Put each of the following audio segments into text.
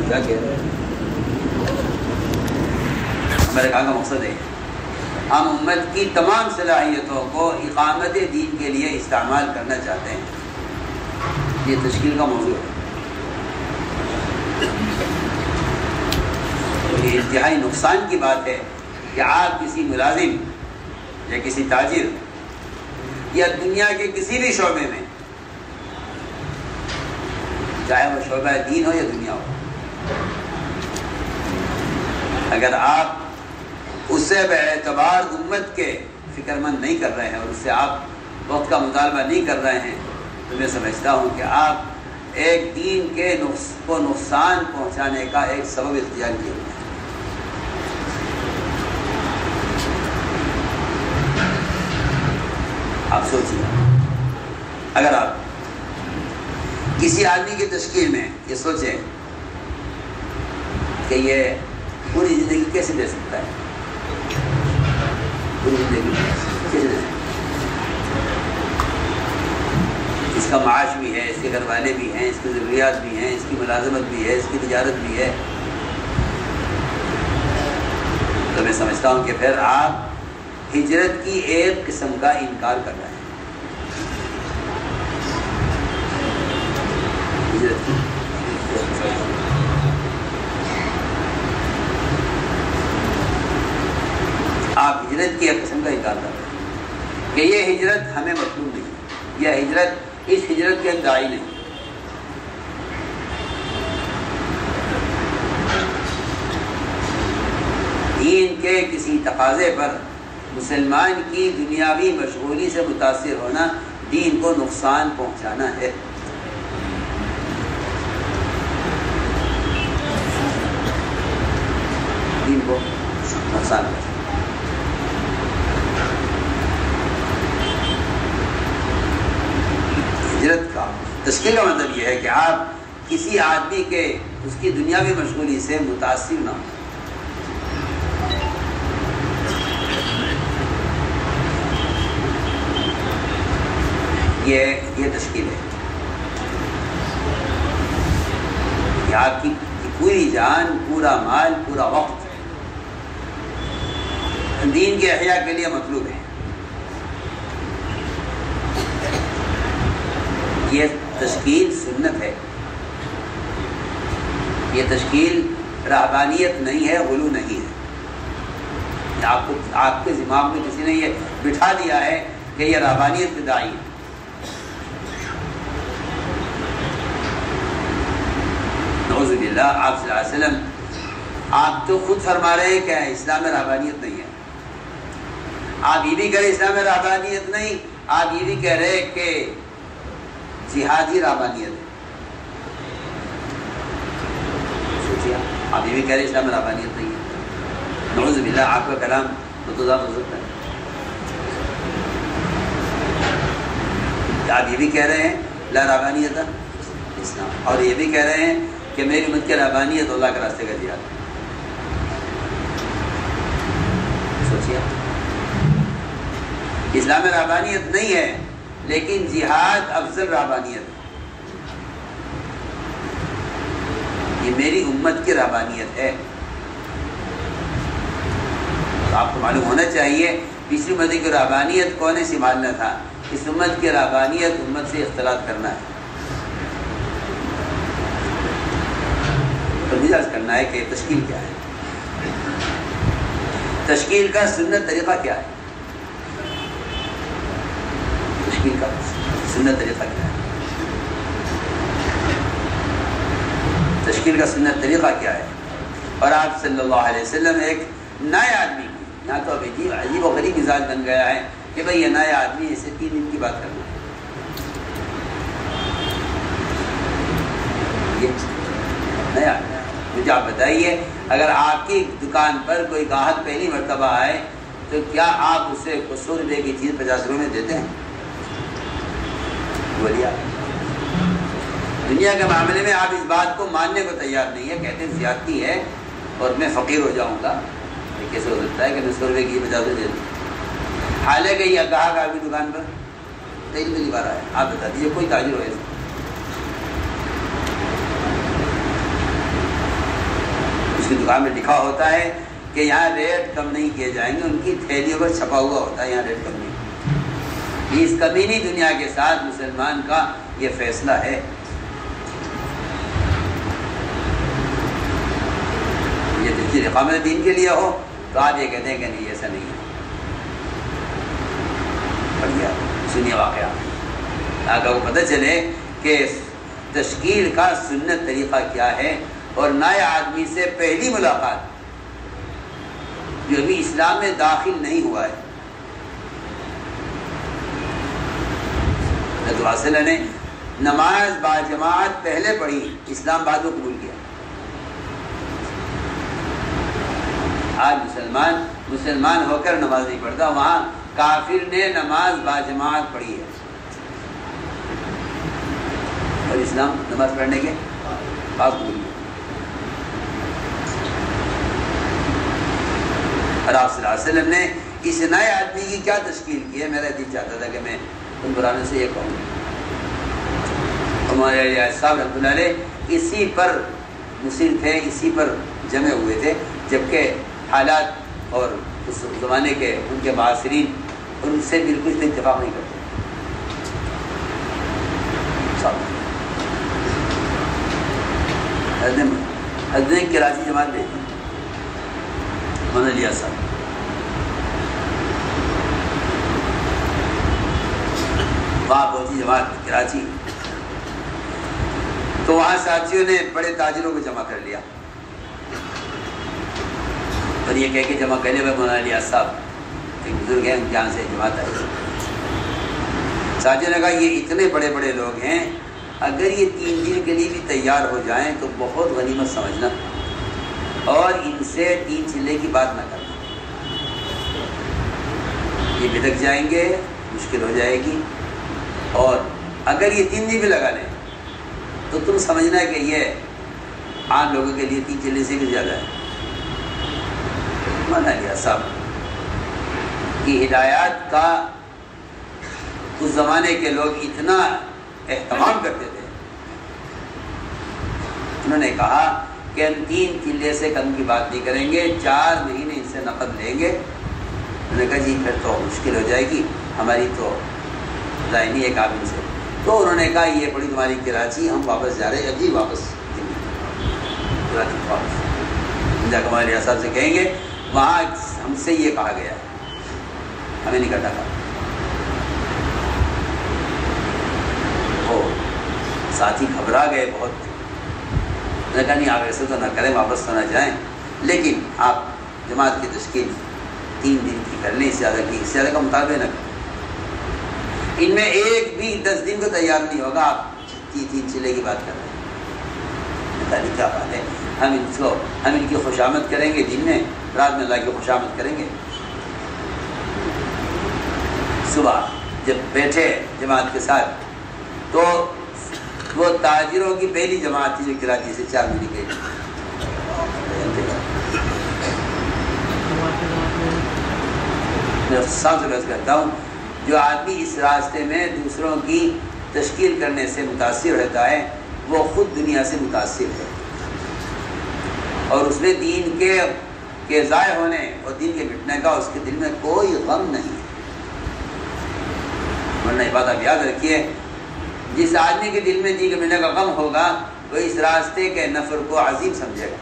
کیا کہہ رہے ہیں؟ میرے کہا کا مقصد ہے ہم امت کی تمام صلاحیتوں کو اقامت دین کے لیے استعمال کرنا چاہتے ہیں. یہ تشکیل کا موضوع ہے. یہ انتہائی نقصان کی بات ہے کہ آپ کسی ملازم یا کسی تاجر یا دنیا کے کسی بھی شعبے میں، چاہے وہ شعبہ دین ہو یا دنیا ہو، اگر آپ اس سے باعتبار امت کے فکر مند نہیں کر رہے ہیں اور اس سے آپ وقت کا مطالبہ نہیں کر رہے ہیں، تو میں سمجھتا ہوں کہ آپ ایک دین کے کو نقصان پہنچانے کا ایک سبب اختیار کیے ہوئے ہیں. آپ سوچیے، اگر آپ کسی آدمی کی تشکیل میں یہ سوچیں کہ یہ پوری زندگی کیسے دے سکتا ہے، پوری زندگی کیسے دے سکتا ہے، اس کا معاش بھی ہے، اس کے گھر والے بھی ہیں، اس کی ضروریات بھی ہیں، اس کی ملازمت بھی ہے، اس کی تجارت بھی ہے، تو میں سمجھتا ہوں کہ پھر آپ ہجرت کی ایک قسم کا انکار کر رہے ہیں. ہجرت کی آپ ہجرت کی ایک قسم کا انکار کر رہے ہیں کہ یہ ہجرت ہمیں مطلوب نہیں ہے، یہ ہجرت اس ہجرت کے داعی نہیں. دین کے کسی تقاضے پر مسلمان کی دنیاوی مشغولی سے متاثر ہونا دین کو نقصان پہنچانا ہے. دین کو نقصان پہنچانا. ہجرت کا تشکیل کا مطلب یہ ہے کہ آپ کسی آدمی کے اس کی دنیاوی مشغولی سے متاثر نہ ہوں. یہ تشکیل ہے کہ آپ کی پوری جان، پورا مال، پورا وقت دین کے احیاء کے لیے مطلوب ہے. یہ تشکیل سنت ہے، یہ تشکیل رہبانیت نہیں ہے، غلو نہیں ہے. آپ کے دماغ میں کسی نے یہ بٹھا دیا ہے کہ یہ رہبانیت کی داعی ہے. نعوذ باللہ. آپ صلی اللہ علیہ وسلم آپ تو خود فرما رہے ہیں کہ اسلام میں رہبانیت نہیں ہے. آپ یہ بھی کہہ رہے اسلام میں رہبانیت نہیں، آپ یہ بھی کہہ رہے کہ جہاد ہی رہبانیت ہے. سوچیے، آپ یہ بھی کہہ رہے اسلام میں رہبانیت نہیں ہے. نعوذ باللہ. آپ کا کلام متضاد ہو سکتا ہے. آپ یہ بھی کہہ رہے ہیں لا رہبانیت اسلام، اور یہ بھی کہہ رہے ہیں کہ میری امت کی رہبانیت اللہ کے راستے کا جہاد. سوچیے، اسلام میں رہبانیت نہیں ہے لیکن جہاد افضل رہبانیت ہے. یہ میری امت کی رہبانیت ہے. تو آپ کو معلوم ہونا چاہیے پچھلی امت کی رہبانیت کون نے سنبھالنا تھا. اس امت کی رہبانیت امت سے اختلاط کرنا ہے، مجاز کرنا ہے کہ تشکیل کیا ہے، تشکیل کا سنت طریقہ کیا ہے، تشکیل کا سنت طریقہ کیا ہے، تشکیل کا سنت طریقہ کیا ہے. اور آپ صلی اللہ علیہ وسلم ایک نئے آدمی کی، یہاں تو اب عجیب و غریب مزاج بن گیا ہے کہ بھئی یہ نئے آدمی اسے 3 دن کی بات کرنا ہے. یہ نیا آدمی، مجھے آپ بتائیے، اگر آپ کی دکان پر کوئی گاہک پہلی مرتبہ آئے تو کیا آپ اسے 100 روپے کی چیز 50 روپے میں دیتے ہیں؟ بولیے. دنیا کے معاملے میں آپ اس بات کو ماننے کو تیار نہیں ہے، کہتے ہیں زیادتی ہے اور میں فقیر ہو جاؤں گا. یہ کیسے ہو سکتا ہے کہ میں 100 روپے کی 50 روپے دے دوں؟ حالانکہ یہ گاہک آپ کی دکان پر پہلی بار آئے. آپ بتا دیجیے کوئی تاجر ہو ایسا اس کی دکان میں لکھا ہوتا ہے کہ یہاں ریٹ کم نہیں کیے جائیں گے، ان کی تھیلیوں پر چھپا ہوا ہوتا ہے یہاں ریٹ کم نہیں۔ اس کمینی دنیا کے ساتھ مسلمان کا یہ فیصلہ ہے۔ یہ دل اقامت دین کے لیے ہو تو آپ یہ کہتے ہیں کہ نہیں ایسا نہیں ہے۔ بڑھیا سنیے واقعہ تاکہ وہ پتہ چلے کہ تشکیل کا سنت طریقہ کیا ہے، اور نئے آدمی سے پہلی ملاقات جو ابھی اسلام میں داخل نہیں ہوا ہے، حضرت واصلہ نے نماز باجماعت پہلے پڑھی، اسلام بعد میں قبول کیا۔ آج مسلمان ہو کر نماز نہیں پڑھتا، وہاں کافر نے نماز باجماعت پڑھی ہے، اور اسلام نماز پڑھنے کے بعد قبول کیا۔ اور آپ صلی اللہ علیہ وسلم نے اس نئے آدمی کی کیا تشکیل کی ہے؟ میرا دل چاہتا تھا کہ میں ان پرانوں سے یہ کہوں۔ ہمارے صاحب رحمۃ اللہ علیہ اسی پر مصر تھے، اسی پر جمع ہوئے تھے، جبکہ حالات اور اس زمانے کے ان کے معاصرین ان سے بالکل اتفاق نہیں کرتے۔ حضرت نے کراچی جماعت بھیجی، مولانا الیاس صاحب، وہاں پہنچی جماعت کراچی، تو وہاں ساتھیوں نے بڑے تاجروں کو جمع کر لیا، اور یہ کہہ کے جمع کرنے میں مولانا الیاس صاحب ایک بزرگ ہیں جہاں سے جماعت آئی، ساتھیوں نے کہا یہ اتنے بڑے بڑے لوگ ہیں، اگر یہ 3 دن کے لیے بھی تیار ہو جائیں تو بہت غنیمت سمجھنا، اور ان سے 3 چلے کی بات نہ کرنا، یہ بھٹک جائیں گے، مشکل ہو جائے گی، اور اگر یہ 3 دن بھی لگا لیں تو تم سمجھنا کہ یہ عام لوگوں کے لیے 3 چلے سے بھی زیادہ ہے۔ مولانا الیاس صاحب کی ہدایات کا اس زمانے کے لوگ اتنا اہتمام کرتے تھے، انہوں نے کہا کہ ہم 3 چلے سے کم کی بات نہیں کریں گے، 4 مہینے ان سے نقد لیں گے۔ انہوں نے کہا جی پھر تو مشکل ہو جائے گی، ہماری تو ذہنی ایک آدمی سے، تو انہوں نے کہا یہ پڑی تمہاری کراچی، ہم واپس جا رہے ہیں، ابھی واپس کراچی واپس جا کے ہمارے ریاست صاحب سے کہیں گے وہاں ہم سے یہ کہا گیا ہے، ہمیں نہیں کرنا کہا۔ ساتھی گھبرا گئے بہت، میں نے کہا نہیں آپ ایسے تو نہ کریں، واپس تو نہ جائیں، لیکن آپ جماعت کی تشکیل 3 دن کی کر لیں، اس سے زیادہ کا مطالبہ نہ کریں۔ ان میں ایک بھی 10 دن کو تیار نہیں ہوگا، آپ 3 چلے کی بات کر رہے ہیں، پتہ نہیں کیا بات ہے۔ ہم ان کی خوشامد کریں گے دن میں، رات میں اللہ کی خوشامد کریں گے۔ صبح جب بیٹھے جماعت کے ساتھ تو وہ تاجروں کی پہلی جماعت تھی جو کراچی سے 4 مہینے گئی۔ میں صاف سے کرتا ہوں، جو آدمی اس راستے میں دوسروں کی تشکیل کرنے سے متاثر رہتا ہے وہ خود دنیا سے متاثر ہے، اور اس نے دین کے ضائع ہونے اور دین کے مٹنے کا اس کے دل میں کوئی غم نہیں ہے۔ ورنہ یہ بات آپ یاد رکھیے، جس آدمی کے دل میں دین کے مٹنے کا غم ہوگا وہ اس راستے کے نفر کو عظیم سمجھے گا،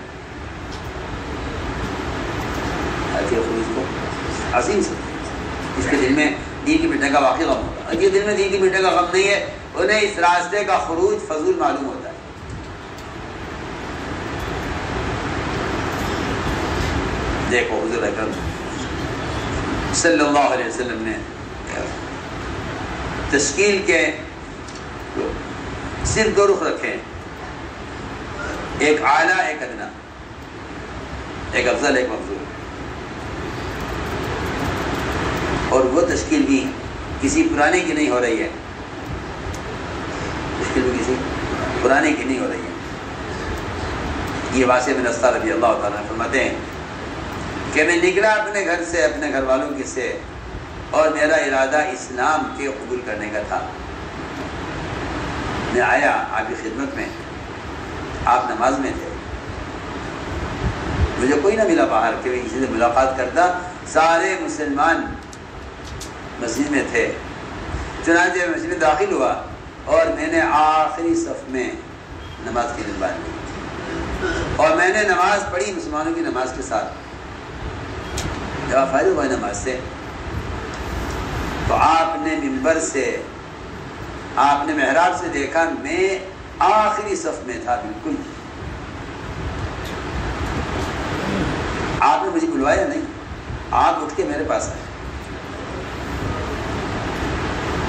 کو عظیم سمجھے گا، اس کے دل میں دین کے مٹنے کا واقعی غم ہوگا، اور جس دل میں دین کے مٹنے کا غم نہیں ہے انہیں اس راستے کا خروج فضول معلوم ہوتا ہے۔ دیکھو حضور اکرم صلی اللہ علیہ وسلم نے تشکیل کے صرف 2 رخ رکھے ہیں، ایک اعلیٰ ایک ادنا، ایک افضل ایک مفضول، اور وہ تشکیل بھی کسی پرانے کی نہیں ہو رہی ہے، تشکیل بھی کسی پرانے کی نہیں ہو رہی ہے۔ یہ واسع بن استا رضی اللہ تعالیٰ فرماتے ہیں کہ میں نکلا اپنے گھر سے، اپنے گھر والوں کے سے، اور میرا ارادہ اسلام کے قبول کرنے کا تھا۔ میں آیا آپ کی خدمت میں، آپ نماز میں تھے، مجھے کوئی نہ ملا باہر کہ میں کسی سے ملاقات کرتا، سارے مسلمان مسجد میں تھے۔ چنانچہ میں مسجد میں داخل ہوا اور میں نے آخری صف میں نماز کی نماز لی اور میں نے نماز پڑھی مسلمانوں کی نماز کے ساتھ۔ جب فائدہ ہوا نماز سے تو آپ نے منبر سے، آپ نے محراب سے دیکھا میں آخری صف میں تھا بالکل۔ آپ نے مجھے بلوایا نہیں، آپ اٹھ کے میرے پاس آئے،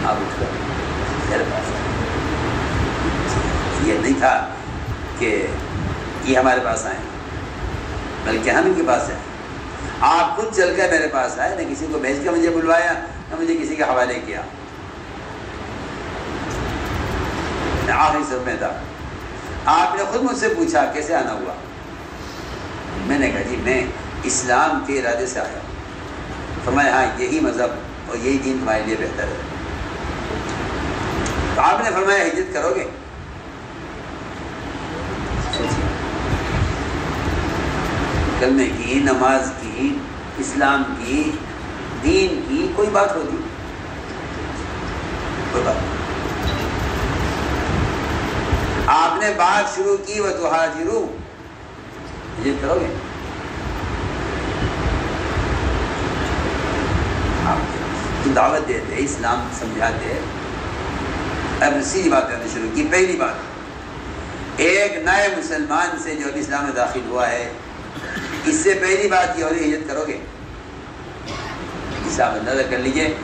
آپ اٹھ کر میرے پاس آئے۔ یہ نہیں تھا کہ یہ ہمارے پاس آئے، بلکہ ہم ان کے پاس آئے۔ آپ خود چل کر میرے پاس آئے، نہ کسی کو بھیج کے مجھے بلوایا، نہ مجھے کسی کے حوالے کیا۔ میں آخری صف میں تھا۔ آپ نے خود مجھ سے پوچھا کیسے آنا ہوا؟ میں نے کہا جی میں اسلام کے ارادے سے آیا۔ فرمایا ہاں یہی مذہب اور یہی دین تمہارے لیے بہتر ہے۔ تو آپ نے فرمایا ہجرت کرو گے؟ کلمے کی، نماز کی، اسلام کی، دین کی کوئی بات ہوتی؟ کوئی بات نہیں۔ آپ نے بات شروع کی وَتُہَاجِرُوا، ہجرت کرو گے؟ آپ دعوت دیتے، اسلام سمجھاتے۔ اب سیدھی بات کرنا شروع کی۔ پہلی بات، ایک نئے مسلمان سے جو ابھی اسلام میں داخل ہوا ہے، اس سے پہلی بات یہ ہو رہی ہجرت کرو گے؟ اس سے آپ اندازہ کر لیجئے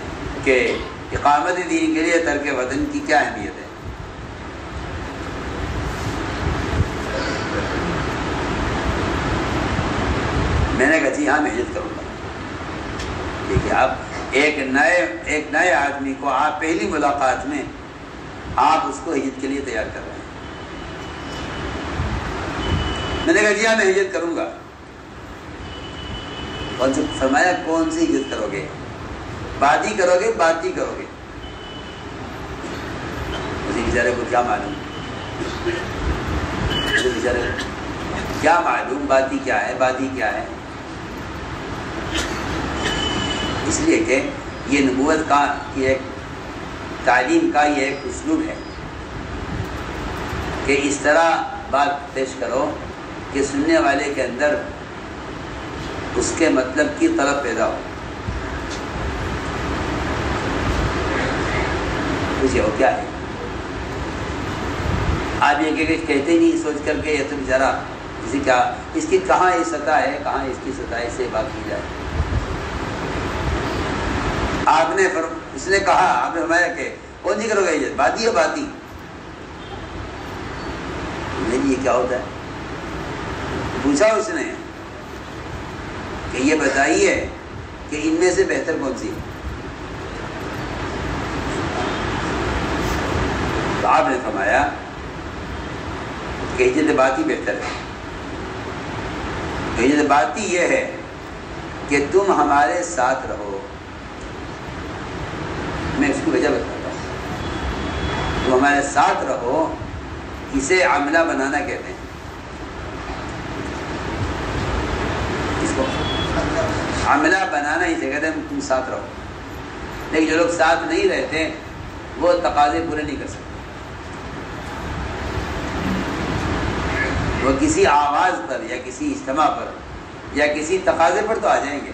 کہ اقامت دین کے لیے ترک وطن کی کیا اہمیت ہے۔ میں نے کہا جی ہاں میں ہجرت کروں گا۔ دیکھیے آپ ایک نئے آدمی کو آپ پہلی ملاقات میں آپ اس کو ہجرت کے لیے تیار کر رہے ہیں۔ میں نے کہا جی ہاں میں ہجرت کروں گا۔ اور جو فرمایا کون سی ہجرت کرو گے؟ بادی کرو گے، باتی کرو گے؟ مجھے بیچارے کو کیا معلوم، مجھے بیچارے کیا معلوم باتی کیا ہے، بادی کیا ہے؟ اس لیے کہ یہ نبوت کا یہ ایک تعلیم کا یہ ایک اسلوب ہے کہ اس طرح بات پیش کرو کہ سننے والے کے اندر اس کے مطلب کی طلب پیدا ہو۔ پوچھے وہ کیا ہے؟ آپ یہ کہتے ہی نہیں سوچ کر کے یہ تو بیچارہ کسی کیا اس کی کہاں یہ سطح ہے، کہاں اس کی سطح ہے، سے بات کی جائے۔ آپ نے اس نے کہا، آپ نے فرمایا کہ کون سی کرو گے ہجرت، بادی یا باتی؟ نہیں یہ کیا ہوتا ہے؟ پوچھا اس نے کہ یہ بتائیے کہ ان میں سے بہتر کون سی ہے؟ تو آپ نے فرمایا کہ ہجرت باتی بہتر ہے۔ ہجرت باتی یہ ہے کہ تم ہمارے ساتھ رہو۔ میں اس کی وجہ بتاتا ہوں۔ تم ہمارے ساتھ رہو، اسے عملہ بنانا کہتے ہیں۔ اس کو عملہ بنانا اسے کہتے ہیں، تم ساتھ رہو۔ لیکن جو لوگ ساتھ نہیں رہتے وہ تقاضے پورے نہیں کر سکتے۔ وہ کسی آواز پر یا کسی اجتماع پر یا کسی تقاضے پر تو آ جائیں گے۔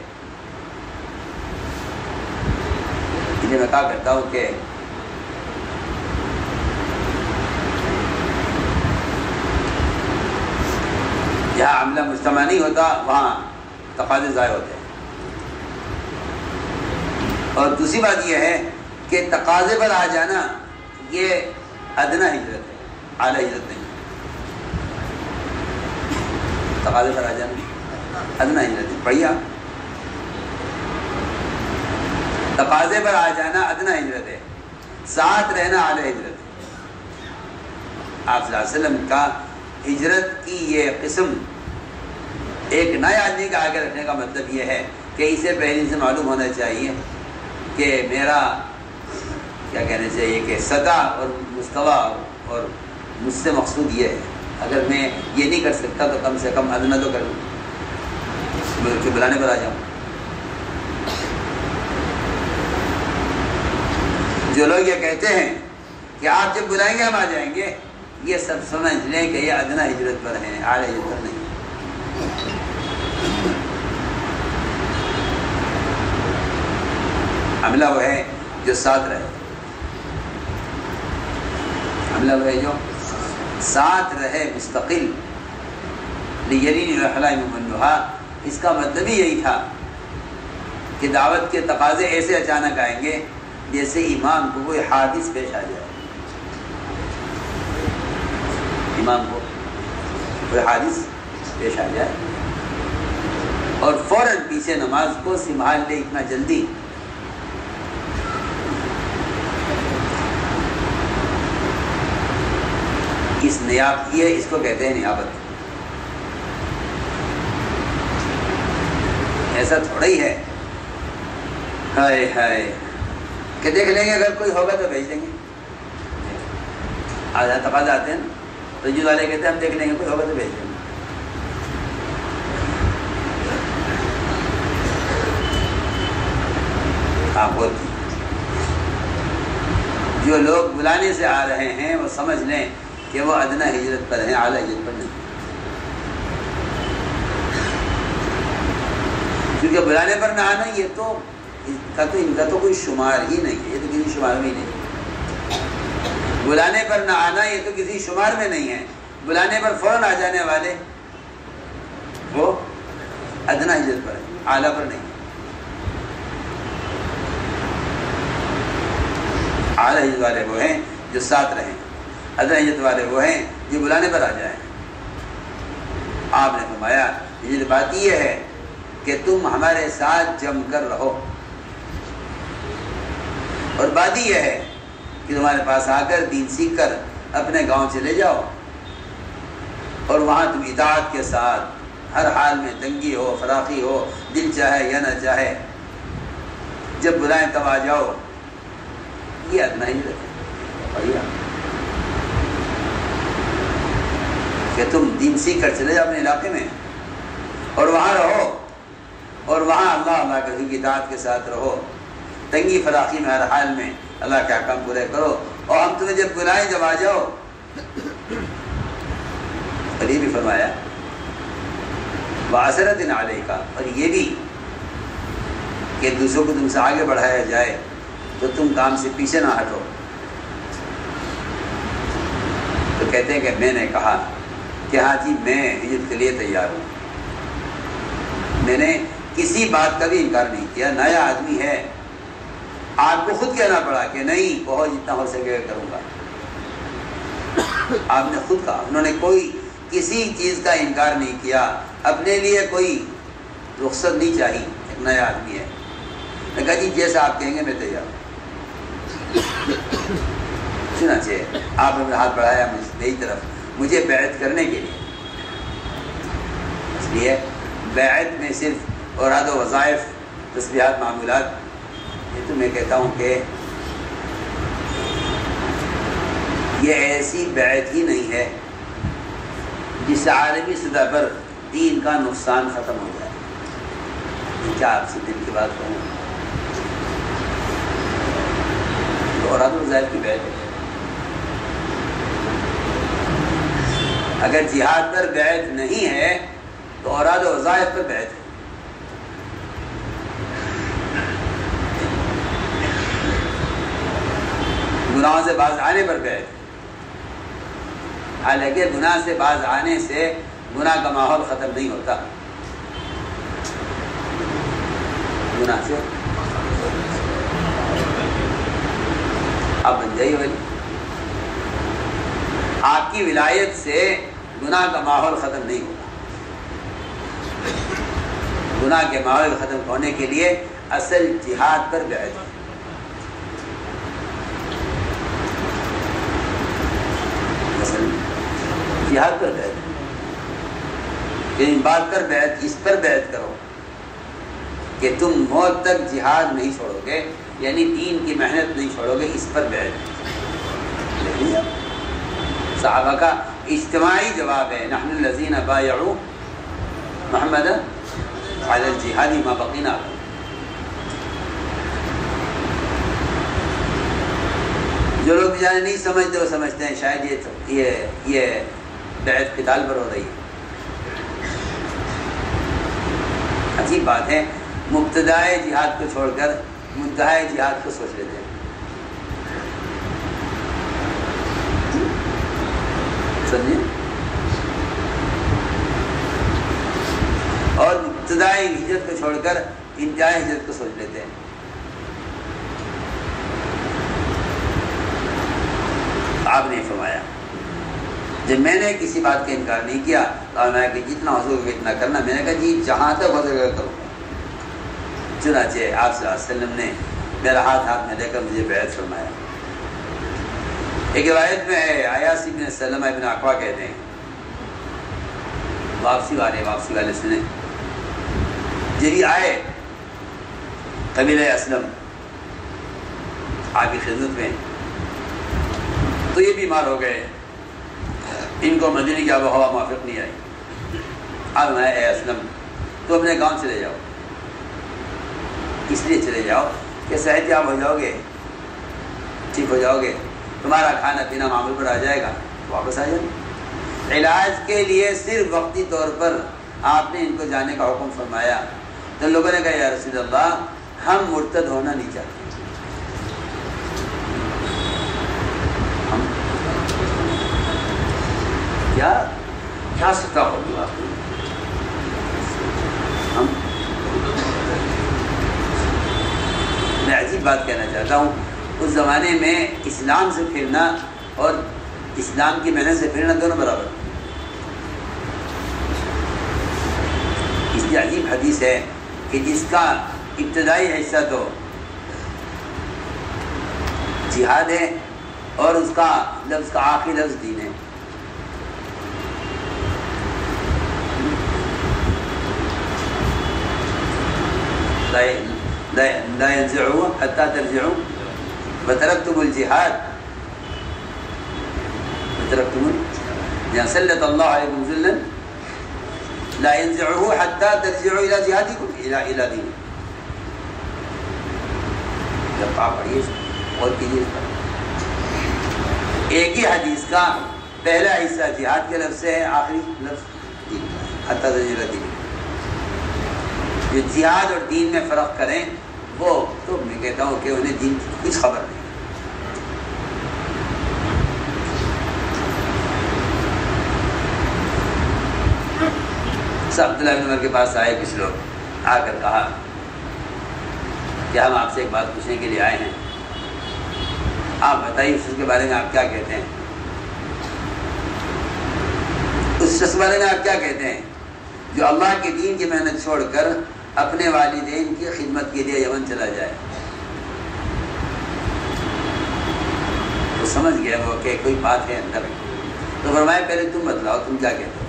میں کہا کرتا ہوں کہ جہاں عملہ مجتمع نہیں ہوتا وہاں تقاضے ضائع ہوتے ہیں۔ اور دوسری بات یہ ہے کہ تقاضے پر آ جانا یہ ادنیٰ ہجرت ہے، اعلیٰ ہجرت نہیں۔ تقاضے پر آ جانا ادنیٰ ہجرت ہے۔ پڑھیے آپ، تقاضے پر آ جانا ادنیٰ ہجرت ہے، ساتھ رہنا اعلیٰ ہجرت ہے۔ آپ صلی اللہ علیہ وسلم کا ہجرت کی یہ قسم ایک نئے آدمی کا آگے رکھنے کا مطلب یہ ہے کہ اسے پہلے سے معلوم ہونا چاہیے کہ میرا کیا کہنا چاہیے کہ سطح اور مستویٰ اور مجھ سے مقصود یہ ہے۔ اگر میں یہ نہیں کر سکتا تو کم سے کم ادنیٰ تو کروں۔ کے بلانے پر آ جاؤں. جو لوگ یہ کہتے ہیں کہ آپ جب بلائیں گے ہم آ جائیں گے، یہ سب سمجھ لیں کہ یہ ادنیٰ ہجرت پر ہیں، اعلیٰ ہجرت پر نہیں. عملہ وہ ہے جو ساتھ رہے، عملہ وہ ہے جو ساتھ رہے مستقل. لیرین الحلائم منہا، اس کا مطلب ہی یہی تھا کہ دعوت کے تقاضے ایسے اچانک آئیں گے جیسے امام کو کوئی حادث پیش آ جائے. امام کو کوئی حادث پیش آ جائے اور فوراً پیچھے نماز کو سنبھال لے اتنا جلدی. اس نیاب کی ہے، اس کو کہتے ہیں نیابت. ایسا تھوڑا ہی ہے ہائے ہائے کہ دیکھ لیں گے اگر کوئی ہوگا تو بھیج دیں گے. آج تقاضا آتے ہیں نا، رجوع والے کہتے ہیں ہم دیکھ لیں گے، کوئی ہوگا تو بھیج دیں گے. جو لوگ بلانے سے آ رہے ہیں وہ سمجھ لیں کہ وہ ادنیٰ ہجرت پر ہیں، اعلیٰ ہجرت پر نہیں. کیونکہ بلانے پر نہ آنا یہ تو ان کا تو کوئی شمار ہی نہیں ہے، یہ تو کسی شمار میں ہی نہیں ہے. بلانے پر نہ آنا یہ تو کسی شمار میں نہیں ہے. بلانے پر فوراً آ جانے والے وہ ادنیٰ ہجرت پر ہے، اعلیٰ پر نہیں. اعلیٰ ہجرت والے وہ ہیں جو ساتھ رہیں، ادنیٰ ہجرت والے وہ ہیں جو بلانے پر آ جائیں. آپ نے فرمایا یہ بات یہ ہے کہ تم ہمارے ساتھ جم کر رہو، اور بات یہ ہے کہ تمہارے پاس آ کر دین سیکھ کر اپنے گاؤں چلے جاؤ، اور وہاں تم اطاعت کے ساتھ ہر حال میں تنگی ہو فراخی ہو، دل چاہے یا نہ چاہے، جب بلائیں تب آ جاؤ. یہ ادنیٰ ہجرت ہے کہ تم دین سیکھ کر چلے جاؤ اپنے علاقے میں اور وہاں رہو، اور وہاں اللہ کے رسول کی اطاعت کے ساتھ رہو، تنگی فراخی میں ہر حال میں اللہ کے احکام پورے کرو، اور ہم تمہیں جب بلائیں جب آ جاؤ. اور یہ بھی فرمایا وَعَسَرَةٍ عَلَيْكَ، اور یہ بھی کہ دوسروں کو تم سے آگے بڑھایا جائے تو تم کام سے پیچھے نہ ہٹو. تو کہتے ہیں کہ میں نے کہا کہ ہاں جی میں ہجرت کے لیے تیار ہوں. میں نے کسی بات کا بھی انکار نہیں کیا. نیا آدمی ہے، آپ کو خود کہنا پڑا کہ نہیں بہت جتنا ہو سکے کروں گا. آپ نے خود کہا. انہوں نے کوئی کسی چیز کا انکار نہیں کیا، اپنے لیے کوئی رخصت نہیں چاہی. ایک نیا آدمی ہے، میں کہا جی جیسا آپ کہیں گے میں تیار ہوں. چنانچہ آپ نے ہاتھ بڑھایا میری طرف مجھے بیعت کرنے کے لیے. اس لیے بیعت میں صرف اوراد و وظائف، تسبیحات، معمولات، یہ تو میں کہتا ہوں کہ یہ ایسی بیعت ہی نہیں ہے جس سے عالمی سطح پر دین کا نقصان ختم ہو جائے. کیا آپ سے دل کی بات کہوں، اوراد و وظائف کی بیعت ہے. اگر جہاد پر بیعت نہیں ہے تو اوراد و وظائف پر بیعت ہے. گناہوں سے باز آنے پر بیعت ہے. حالانکہ گناہ سے باز آنے سے گناہ کا ماحول ختم نہیں ہوتا. گناہ سے آپ بن جائیے بھائی. آپ کی ولایت سے گناہ کا ماحول ختم نہیں ہوگا. گناہ کے ماحول ختم ہونے کے لیے اصل جہاد پر بیعت ہے. اصل جہاد پر بیعت ہے. لیکن بات پر بیعت، اس پر بیعت کرو کہ تم موت تک جہاد نہیں چھوڑو گے، یعنی دین کی محنت نہیں چھوڑو گے. اس پر بیعت ہے. صحابہ کا اجتماعی جواب ہے نحن الذین بایعوا محمد علی الجہاد ما بقینا. جو لوگ بیچارے نہیں سمجھتے وہ سمجھتے ہیں شاید یہ بیعت قتال پر ہو رہی ہے. عجیب بات ہے، مبتدائے جہاد کو چھوڑ کر منتہائے جہاد کو سوچ لیتے ہیں. سمجھے؟ اور ابتدائی ہجرت کو چھوڑ کر انتہائی ہجرت کو سوچ لیتے ہیں. آپ نے فرمایا جب میں نے کسی بات کا انکار نہیں کیا تو میں کہ جتنا ہو سکے اتنا کرنا. میں نے کہا جی جہاں تک ہو سکے کروں. چنانچہ آپ صلی اللہ علیہ وسلم نے میرا ہاتھ میں لے کر مجھے بیعت فرمایا. ایک روایت میں ہے عیاص بن سلمہ بن اقوا کہتے ہیں، واپسی والے سنیں، جبھی آئے قبیلہ اسلم آپ کی خدمت میں تو یہ بیمار ہو گئے. ان کو مدینے کی آب و ہوا موافق نہیں آئی. اب میں اے اسلم تو اپنے گاؤں چلے جاؤ. اس لیے چلے جاؤ کہ صحت یاب ہو جاؤ گے، ٹھیک ہو جاؤ گے، تمہارا کھانا پینا معمول پر آ جائے گا، واپس آ جاؤ. علاج کے لیے صرف وقتی طور پر آپ نے ان کو جانے کا حکم فرمایا تو لوگوں نے کہا یا رسول اللہ ہم مرتد ہونا نہیں چاہتے. ہم کیا ستا ہوگی آپ کو؟ میں عجیب بات کہنا چاہتا ہوں، اس زمانے میں اسلام سے پھرنا اور اسلام کی محنت سے پھرنا دونوں برابر. اس لیے عجیب حدیث ہے کہ جس کا ابتدائی حصہ تو جہاد ہے اور اس کا لفظ کا آخری لفظ دین ہے. لا ينزعوا حتى ترجعوا وتركتم الجهاد وتركتم سلط الله عليكم ذلا لا ينزعه حتى ترجعوا الى جهادكم الى دينكم. جب آپ پڑھیے اور کیجیے ایک ہی حدیث کا پہلا حصہ جہاد کے لفظ سے ہے، آخری لفظ دین حتى ترجعوا الى دينكم. جو جہاد اور دین میں فرق کریں وہ تو میں کہتا ہوں کہ انہیں دین کی کچھ خبر نہیں. عبداللہ بن عمر کے پاس آئے کچھ لوگ، آ کر کہا کہ ہم آپ سے ایک بات پوچھنے کے لیے آئے ہیں، آپ بتائیے اس کے بارے میں آپ کیا کہتے ہیں. اس شخص کے بارے میں آپ کیا کہتے ہیں جو اللہ کے دین کی محنت چھوڑ کر اپنے والدین کی خدمت کے لیے یمن چلا جائے. تو سمجھ گیا وہ کہ کوئی بات ہے اندر. تو فرمایا پہلے تم بتلاؤ تم کیا کہتے ہو.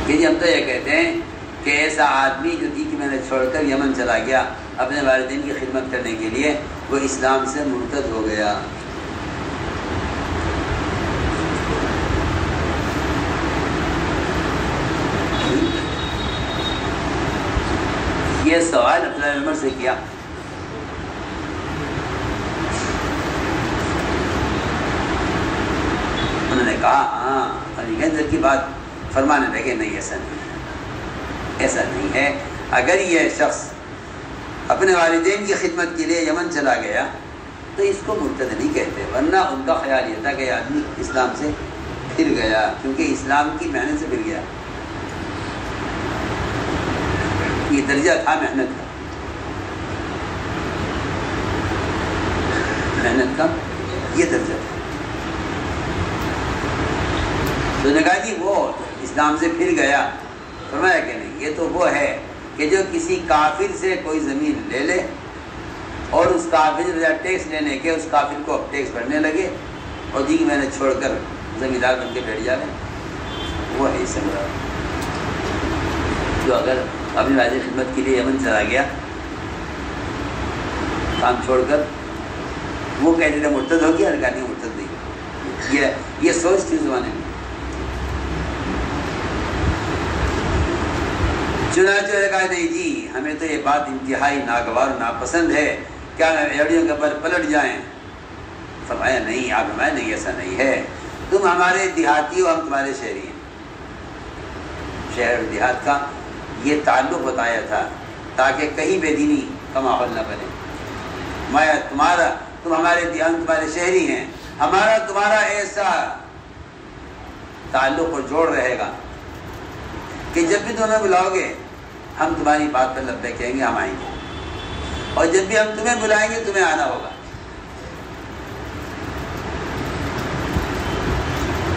کہ جی ہم تو یہ کہتے ہیں کہ ایسا آدمی جو دین کی محنت چھوڑ کر یمن چلا گیا اپنے والدین کی خدمت کرنے کے لیے وہ اسلام سے مرتد ہو گیا. یہ سوال عبداللہ بن عمر سے کیا. انہوں نے کہا ہاں علی گنج کی بات فرمانے لگے نہیں ایسا نہیں ہے، ایسا نہیں ہے. اگر یہ شخص اپنے والدین کی خدمت کے لیے یمن چلا گیا تو اس کو مرتد نہیں کہتے، ورنہ ان کا خیال یہ تھا کہ آدمی اسلام سے پھر گیا کیونکہ اسلام کی محنت سے پھر گیا. یہ درجہ تھا محنت کا، محنت کا یہ درجہ تھا. تو نے کہا جی وہ اسلام سے پھر گیا. فرمایا کہ نہیں، یہ تو وہ ہے کہ جو کسی کافر سے کوئی زمین لے لے اور اس کافر سے ٹیکس لینے کے اس کافر کو اب ٹیکس بھرنے لگے اور دی میں نے چھوڑ کر زمیندار بن کے بیٹھ جائے، وہ ہے سمجھا. جو اگر اپنی واجب خدمت کے لیے یمن چلا گیا کام چھوڑ کر، وہ کہتے تھے مرتد ہو گیا، کہا نہیں مرتد نہیں. یہ سوچ تھی زمانے میں. چنانچہ نے کہا نہیں جی ہمیں تو یہ بات انتہائی ناگوار و ناپسند ہے، کیا ایڑیوں کے پر پلٹ جائیں؟ فرمایا نہیں، آپ فرمایا نہیں ایسا نہیں ہے، تم ہمارے دیہاتی ہو، ہم تمہارے شہری ہیں۔ شہر و دیہات کا یہ تعلق بتایا تھا تاکہ کہیں بے دینی کا ماحول نہ بنے۔ تم ہمارے ہم تمہارے شہری ہیں، ہمارا تمہارا ایسا تعلق اور جوڑ رہے گا کہ جب بھی تمہیں بلاؤ گے ہم تمہاری بات پر لبیک کہیں گے، ہم آئیں گے، اور جب بھی ہم تمہیں بلائیں گے تمہیں آنا ہوگا۔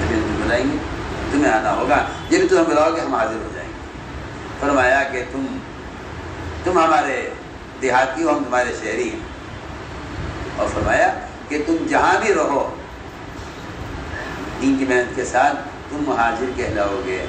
جب بھی تمہیں بلائیں گے تمہیں آنا ہوگا، جب بھی تمہیں بلاؤ گے ہم حاضر ہو جائیں گے۔ فرمایا کہ تم ہمارے دیہاتی ہو، ہم تمہارے شہری ہیں، اور فرمایا کہ تم جہاں بھی رہو دین کی محنت کے ساتھ تم مہاجر کہلاؤ گے۔